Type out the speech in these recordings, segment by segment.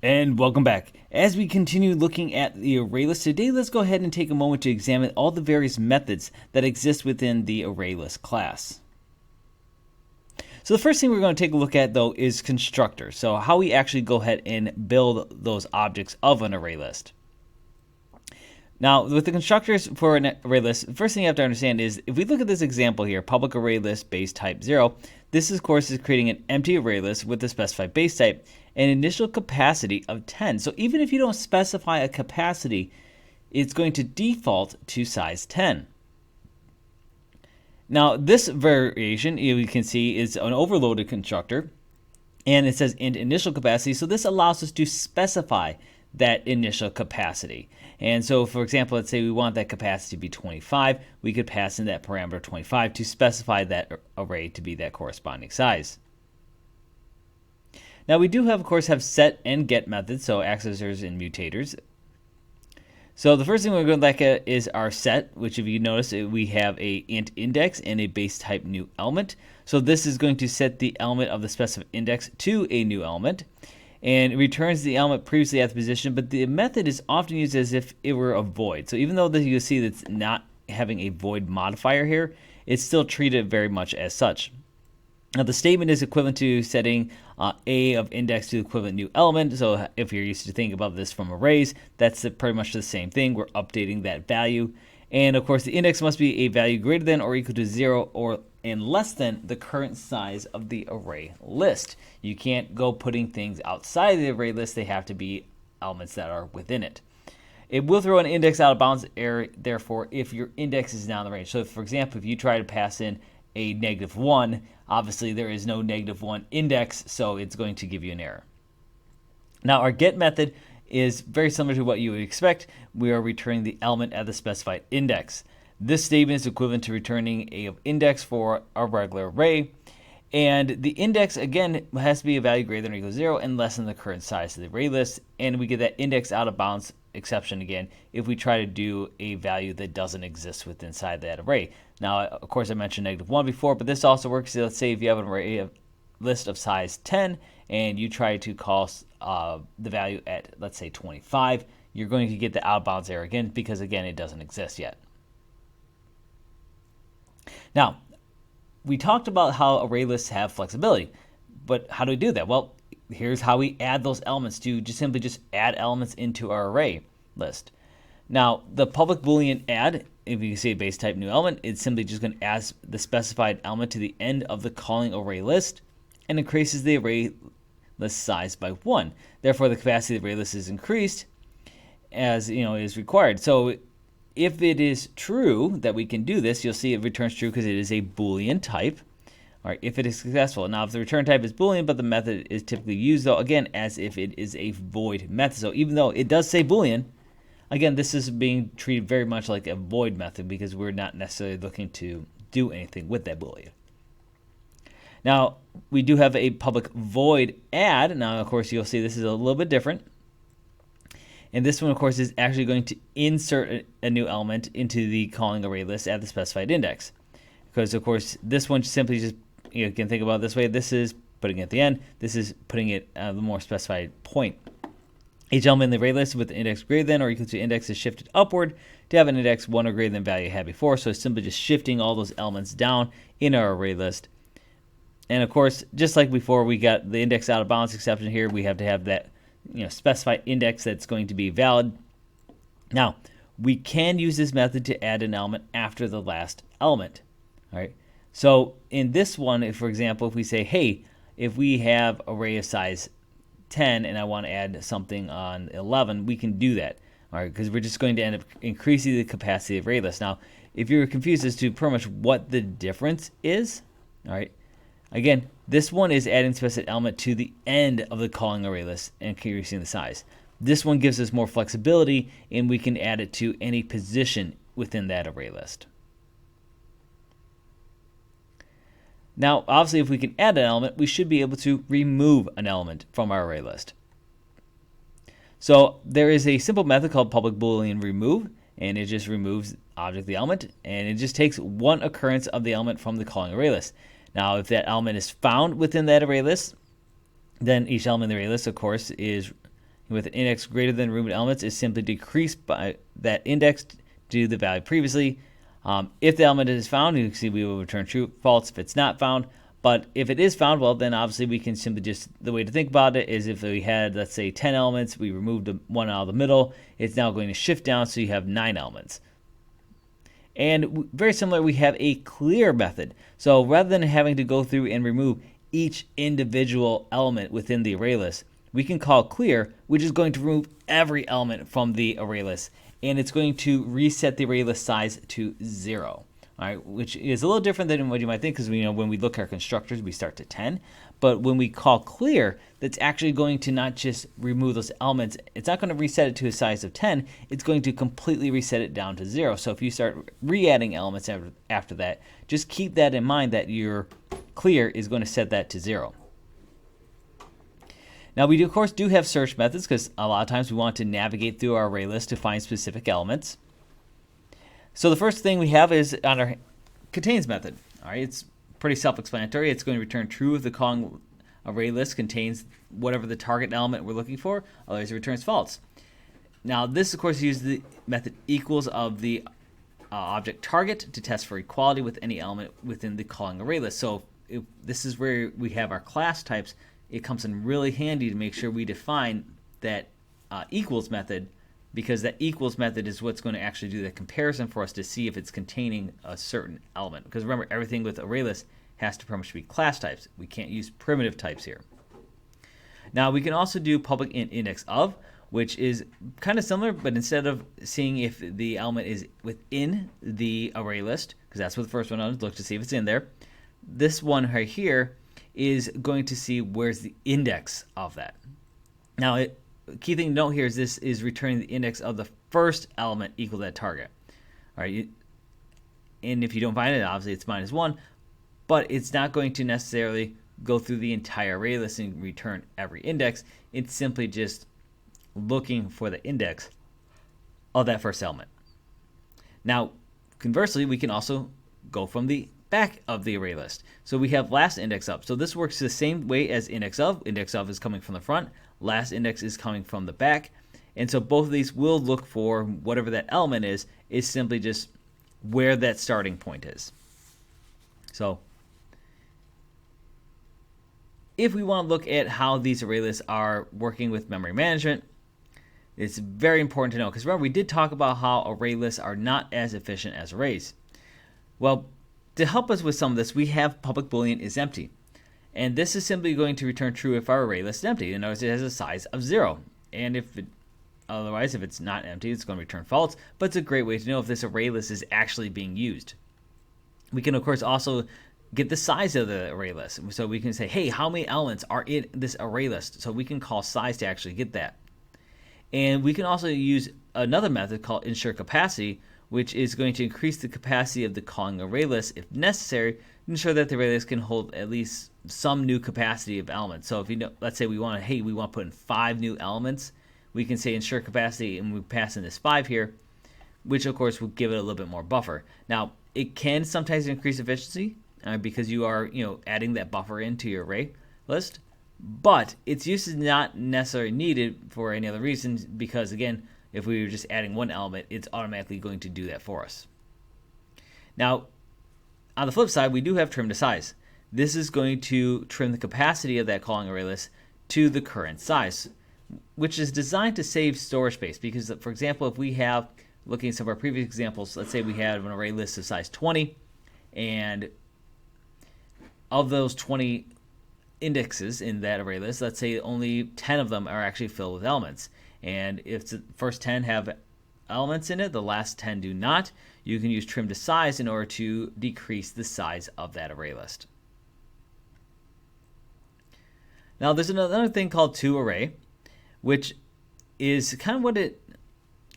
And welcome back. As we continue looking at the array list today, let's go ahead and take a moment to examine all the various methods that exist within the ArrayList class. So the first thing we're going to take a look at, though, is constructors. So how we actually go ahead and build those objects of an array list. Now, with the constructors for an array list, the first thing you have to understand is if we look at this example here, public array list base type 0, this of course is creating an empty array list with the specified base type and initial capacity of 10. So even if you don't specify a capacity, it's going to default to size 10. Now, this variation you can see is an overloaded constructor, and it says int initial capacity. So this allows us to specify that initial capacity. And so, for example, let's say we want that capacity to be 25. We could pass in that parameter 25 to specify that array to be that corresponding size. Now, we do have, of course, set and get methods, so accessors and mutators. So the first thing we're going to look at is our set, which if you notice, we have a int index and a base type new element. So this is going to set the element of the specified index to a new element. And it returns the element previously at the position, but the method is often used as if it were a void. So even though you see that it's not having a void modifier here, it's still treated very much as such. Now the statement is equivalent to setting a of index to the equivalent new element. So if you're used to thinking about this from arrays, that's pretty much the same thing. We're updating that value. And of course the index must be a value greater than or equal to 0 or and less than the current size of the array list. You can't go putting things outside of the array list. They have to be elements that are within it. It will throw an index out of bounds error, therefore, if your index is down the range. So, for example, if you try to pass in a -1, obviously there is no -1 index, so it's going to give you an error. Now, our get method is very similar to what you would expect. We are returning the element at the specified index. This statement is equivalent to returning a of index for a regular array. And the index, again, has to be a value greater than or equal to 0 and less than the current size of the array list. And we get that index out of bounds exception again if we try to do a value that doesn't exist within inside that array. Now, of course, I mentioned -1 before, but this also works. Let's say if you have an array list of size 10 and you try to call the value at, let's say, 25, you're going to get the out of bounds error again because, again, it doesn't exist yet. Now, we talked about how array lists have flexibility, but how do we do that? Well, here's how we add those elements to simply add elements into our array list. Now, the public Boolean add, if you see a base type new element, it's simply just going to add the specified element to the end of the calling array list and increases the array list size by 1. Therefore, the capacity of the array list is increased as is required. So if it is true that we can do this, you'll see it returns true because it is a Boolean type. All right, if it is successful. Now, if the return type is Boolean, but the method is typically used, though, again, as if it is a void method. So even though it does say Boolean, again, this is being treated very much like a void method because we're not necessarily looking to do anything with that Boolean. Now, we do have a public void add. Now, of course, you'll see this is a little bit different. And this one, of course, is actually going to insert a new element into the calling array list at the specified index. Because, of course, this one simply just, you can think about it this way. This is putting it at the end. This is putting it at the more specified point. Each element in the array list with the index greater than or equal to index is shifted upward to have an index 1 or greater than value it had before. So it's simply just shifting all those elements down in our array list. And, of course, just like before, we got the index out of bounds exception here. We have to have that specified index that's going to be valid. Now, we can use this method to add an element after the last element. All right. So in this one, if, for example, if we say, hey, if we have array of size 10 and I want to add something on 11, we can do that. All right, because we're just going to end up increasing the capacity of array list. Now, if you're confused as to pretty much what the difference is, all right, again, this one is adding specific element to the end of the calling array list and increasing the size. This one gives us more flexibility, and we can add it to any position within that array list. Now, obviously, if we can add an element, we should be able to remove an element from our array list. So there is a simple method called public Boolean remove, and it just removes object the element, and it just takes one occurrence of the element from the calling array list. Now, if that element is found within that array list, then each element in the array list, of course, is with an index greater than removed elements is simply decreased by that index to the value previously. If the element is found, you can see we will return true, false if it's not found. But if it is found, well, then obviously we can simply just, the way to think about it is if we had, let's say, 10 elements, we removed one out of the middle, it's now going to shift down so you have 9 elements. And very similar, we have a clear method. So rather than having to go through and remove each individual element within the array list, we can call clear, which is going to remove every element from the array list. And it's going to reset the array list size to 0. All right, which is a little different than what you might think, because when we look at our constructors, we start to 10. But when we call clear, that's actually going to not just remove those elements. It's not going to reset it to a size of 10. It's going to completely reset it down to 0. So if you start re-adding elements after that, just keep that in mind that your clear is going to set that to 0. Now we of course do have search methods, because a lot of times we want to navigate through our array list to find specific elements. So the first thing we have is on our contains method. All right, it's pretty self-explanatory. It's going to return true if the calling array list contains whatever the target element we're looking for. Otherwise, it returns false. Now this, of course, uses the method equals of the object target to test for equality with any element within the calling array list. So if this is where we have our class types. It comes in really handy to make sure we define that equals method, because that equals method is what's going to actually do the comparison for us to see if it's containing a certain element. Because remember, everything with ArrayList has to pretty much be class types. We can't use primitive types here. Now we can also do public int index of, which is kind of similar, but instead of seeing if the element is within the array list, because that's what the first one is, look to see if it's in there. This one right here is going to see where's the index of that. Now, key thing to note here is this is returning the index of the first element equal to that target. All right, and if you don't find it, obviously it's -1, but it's not going to necessarily go through the entire array list and return every index. It's simply just looking for the index of that first element. Now, conversely, we can also go from the back of the array list. So we have last index up. So this works the same way as index of. Index of is coming from the front. Last index is coming from the back. And so both of these will look for whatever that element is simply just where that starting point is. So if we want to look at how these array lists are working with memory management, it's very important to know, because remember we did talk about how array lists are not as efficient as arrays. Well, to help us with some of this, we have public boolean is empty. And this is simply going to return true if our array list is empty. And notice it has a size of 0. And otherwise, if it's not empty, it's going to return false. But it's a great way to know if this array list is actually being used. We can, of course, also get the size of the array list. So we can say, hey, how many elements are in this array list? So we can call size to actually get that. And we can also use another method called ensure capacity, which is going to increase the capacity of the calling array list if necessary to ensure that the array list can hold at least some new capacity of elements. So if let's say we want to put in 5 new elements, we can say ensure capacity and we pass in this 5 here, which of course will give it a little bit more buffer. Now it can sometimes increase efficiency because you are adding that buffer into your array list, but its use is not necessarily needed for any other reasons, because again, if we were just adding one element, it's automatically going to do that for us. Now, on the flip side, we do have trim to size. This is going to trim the capacity of that calling array list to the current size, which is designed to save storage space. Because, for example, if we have, looking at some of our previous examples, let's say we have an array list of size 20, and of those 20 indexes in that array list, let's say only 10 of them are actually filled with elements. And if the first 10 have elements in it, the last 10 do not, you can use trim to size in order to decrease the size of that array list. Now there's another thing called toArray, which is kind of what it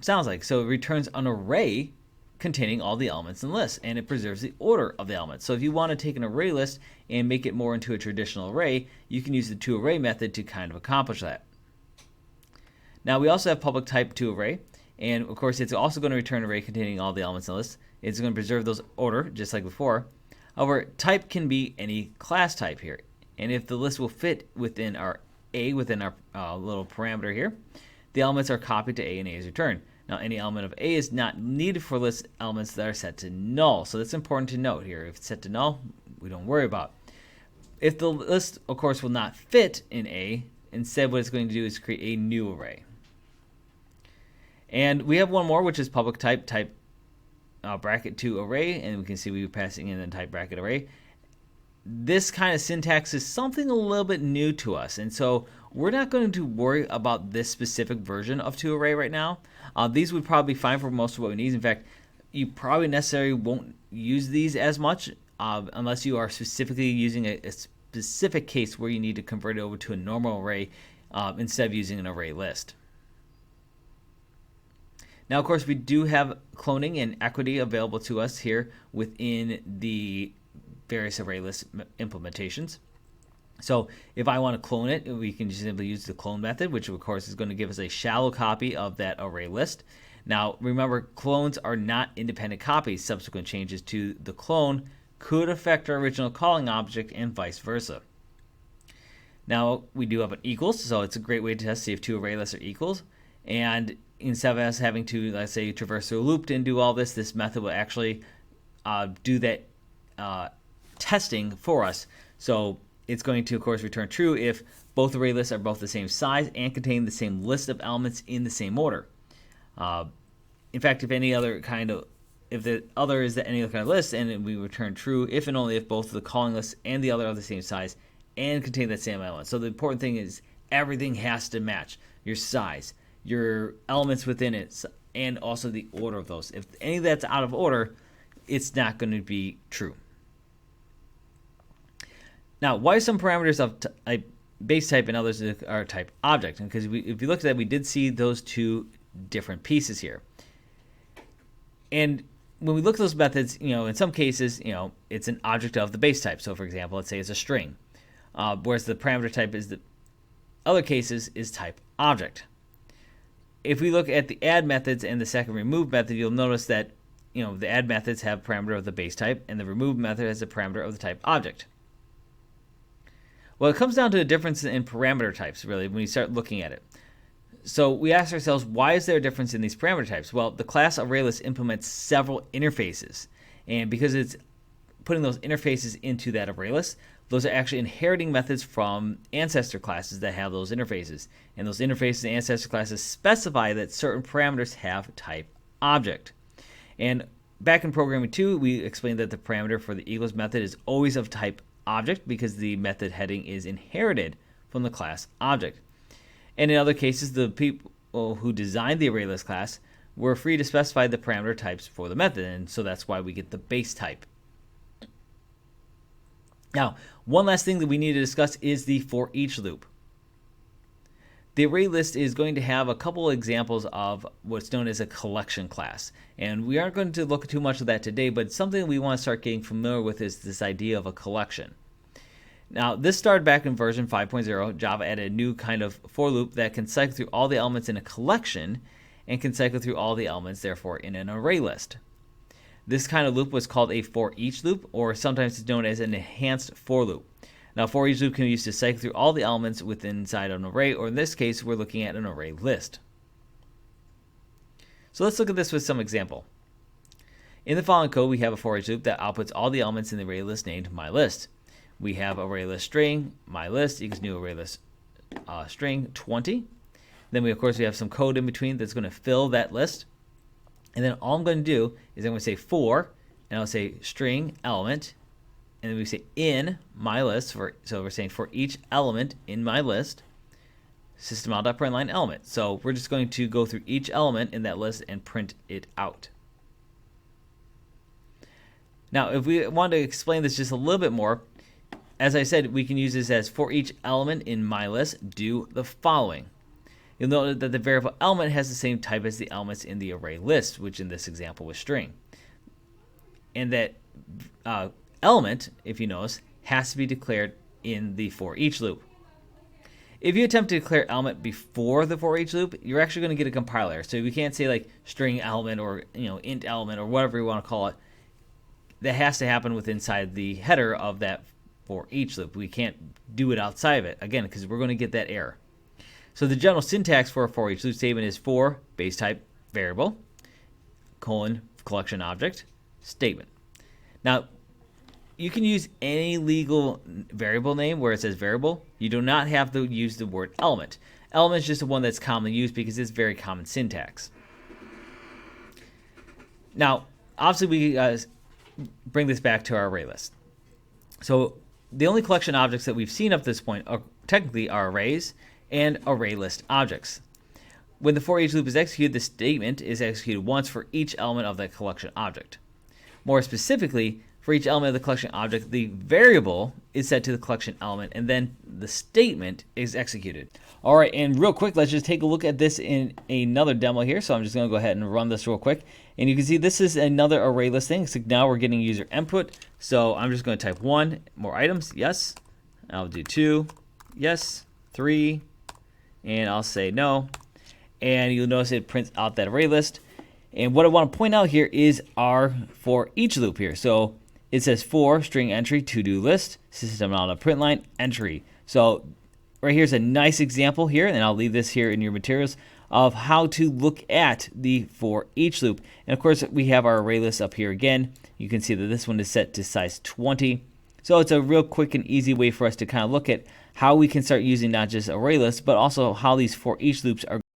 sounds like. So it returns an array containing all the elements in the list, and it preserves the order of the elements. So if you want to take an array list and make it more into a traditional array, you can use the toArray method to kind of accomplish that. Now we also have public type toArray, and of course it's also going to return an array containing all the elements in the list. It's going to preserve those order just like before. However, type can be any class type here, and if the list will fit within our little parameter here, the elements are copied to A and A is returned. Now, any element of A is not needed for list elements that are set to null. So that's important to note here. If it's set to null, we don't worry about. If the list, of course, will not fit in A, instead what it's going to do is create a new array. And we have one more, which is public type bracket to array, and we can see we're passing in the type bracket array. This kind of syntax is something a little bit new to us, and so we're not going to worry about this specific version of toArray right now. These would probably be fine for most of what we need. In fact, you probably necessarily won't use these as much unless you are specifically using a specific case where you need to convert it over to a normal array instead of using an array list. Now, of course, we do have cloning and equity available to us here within the various ArrayList implementations. So if I want to clone it, we can just simply use the clone method, which of course is going to give us a shallow copy of that array list. Now, remember, clones are not independent copies. Subsequent changes to the clone could affect our original calling object and vice versa. Now, we do have an equals, so it's a great way to test, see if two array lists are equals. And instead of us having to, let's say, traverse through a loop and do all this, this method will actually do that testing for us. So it's going to, of course, return true if both array lists are both the same size and contain the same list of elements in the same order. In fact, if any other kind of, if the other is any other kind of list, and we return true if and only if both the calling list and the other are the same size and contain that same element. So the important thing is everything has to match: your size, your elements within it, and also the order of those. If any of that's out of order, it's not going to be true. Now, why some parameters of a base type and others are type object? Because if you looked at that, we did see those two different pieces here. And when we look at those methods, in some cases, it's an object of the base type. So, for example, let's say it's a string, whereas the parameter type is the other cases is type object. If we look at the add methods and the second remove method, you'll notice that the add methods have parameter of the base type, and the remove method has a parameter of the type object. Well, it comes down to a difference in parameter types, really, when you start looking at it. So we ask ourselves, why is there a difference in these parameter types? Well, the class ArrayList implements several interfaces, and because it's putting those interfaces into that ArrayList, those are actually inheriting methods from ancestor classes that have those interfaces. And those interfaces and ancestor classes specify that certain parameters have type object. And back in programming 2, we explained that the parameter for the equals method is always of type object because the method heading is inherited from the class object. And in other cases, the people who designed the ArrayList class were free to specify the parameter types for the method, and so that's why we get the base type. Now, one last thing that we need to discuss is the for each loop. The ArrayList is going to have a couple examples of what's known as a collection class, and we aren't going to look at too much of that today, but something we want to start getting familiar with is this idea of a collection. Now, this started back in version 5.0. Java added a new kind of for loop that can cycle through all the elements in a collection and can cycle through all the elements, therefore, in an array list. This kind of loop was called a for each loop, or sometimes it's known as an enhanced for loop. Now, for each loop can be used to cycle through all the elements within inside an array, or in this case, we're looking at an array list. So let's look at this with some example. In the following code, we have a for each loop that outputs all the elements in the array list named mylist. We have ArrayList string mylist equals new ArrayList string 20. Then we have some code in between that's going to fill that list. And then all I'm going to do is I'm going to say for, and I'll say string element, and then we say in my list. So we're saying for each element in my list, system.out.println element. So we're just going to go through each element in that list and print it out. Now, if we want to explain this just a little bit more, as I said, we can use this as for each element in my list, do the following. You'll note that the variable element has the same type as the elements in the array list, which in this example was string. And that element, if you notice, has to be declared in the for each loop. If you attempt to declare element before the for each loop, you're actually going to get a compiler. So we can't say like string element or int element or whatever you want to call it. That has to happen with inside the header of that for each loop. We can't do it outside of it, again, because we're going to get that error. So the general syntax for a for each loop statement is for base type variable, colon, collection object, statement. Now, you can use any legal variable name where it says variable. You do not have to use the word element. Element is just the one that's commonly used because it's very common syntax. Now, obviously, we bring this back to our array list. So the only collection objects that we've seen up to this point are technically our arrays and array list objects. When the for each loop is executed, the statement is executed once for each element of that collection object. More specifically, for each element of the collection object, the variable is set to the collection element, and then the statement is executed. All right, and real quick, let's just take a look at this in another demo here. So I'm just going to go ahead and run this real quick. And you can see this is another array list thing. So now we're getting user input. So I'm just going to type 1, more items, yes. I'll do 2, yes, 3, and I'll say no. And you'll notice it prints out that array list. And what I want to point out here is our for each loop here. So it says for string entry to-do list, system out of print line entry. So right here's a nice example here, and I'll leave this here in your materials, of how to look at the for each loop. And of course, we have our array list up here again. You can see that this one is set to size 20. So it's a real quick and easy way for us to kind of look at how we can start using not just array lists, but also how these for each loops are